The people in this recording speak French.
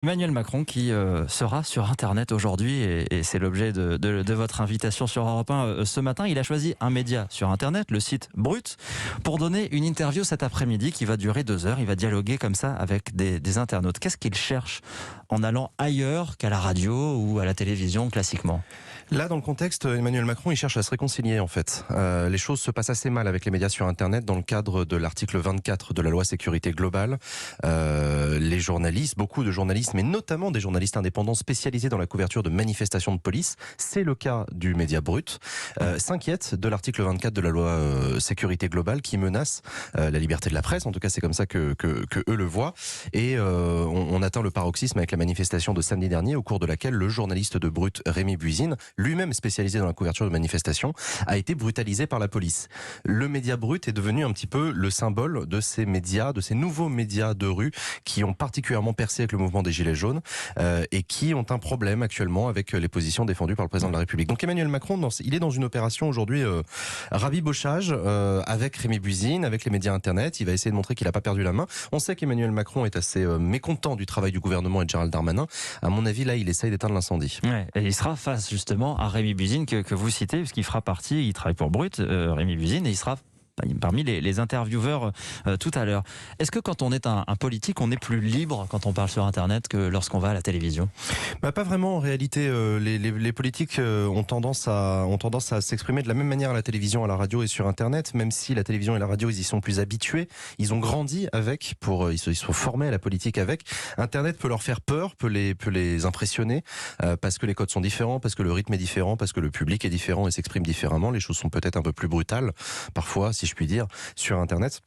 Emmanuel Macron qui sera sur Internet aujourd'hui et c'est l'objet de votre invitation sur Europe 1 ce matin. Il a choisi un média sur Internet, le site Brut, pour donner une interview cet après-midi qui va durer 2 heures. Il va dialoguer comme ça avec des internautes. Qu'est-ce qu'il cherche en allant ailleurs qu'à la radio ou à la télévision classiquement ? Là, dans le contexte, Emmanuel Macron, il cherche à se réconcilier en fait. Les choses se passent assez mal avec les médias sur Internet dans le cadre de l'article 24 de la loi sécurité globale. Les journalistes, beaucoup de journalistes, mais notamment des journalistes indépendants spécialisés dans la couverture de manifestations de police, c'est le cas du média Brut, s'inquiètent de l'article 24 de la loi sécurité globale qui menace la liberté de la presse. En tout cas, c'est comme ça que eux le voient. Et on atteint le paroxysme avec la manifestation de samedi dernier, au cours de laquelle le journaliste de Brut, Rémi Buisine, lui-même spécialisé dans la couverture de manifestations, a été brutalisé par la police. Le média Brut est devenu un petit peu le symbole de ces médias, de ces nouveaux médias de rue qui ont particulièrement percé avec le mouvement des Gilets jaunes et qui ont un problème actuellement avec les positions défendues par le président de la République. Donc Emmanuel Macron, il est dans une opération aujourd'hui rabibochage avec Rémi Buisine, avec les médias Internet. Il va essayer de montrer qu'il n'a pas perdu la main. On sait qu'Emmanuel Macron est assez mécontent du travail du gouvernement et de Gérald Darmanin. À mon avis, là, il essaye d'éteindre l'incendie. Ouais, et il sera face justement à Rémi Buisine que vous citez, parce qu'il fera partie, il travaille pour Brut, Rémi Buisine, et il sera parmi les intervieweurs tout à l'heure. Est-ce que quand on est un politique, on est plus libre quand on parle sur Internet que lorsqu'on va à la télévision ? Pas vraiment en réalité. Les politiques ont tendance à s'exprimer de la même manière à la télévision, à la radio et sur Internet, même si la télévision et la radio, ils y sont plus habitués. Ils ont grandi avec, ils sont formés à la politique avec. Internet peut leur faire peur, peut les impressionner, parce que les codes sont différents, parce que le rythme est différent, parce que le public est différent et s'exprime différemment. Les choses sont peut-être un peu plus brutales, parfois, si je puis dire, sur Internet.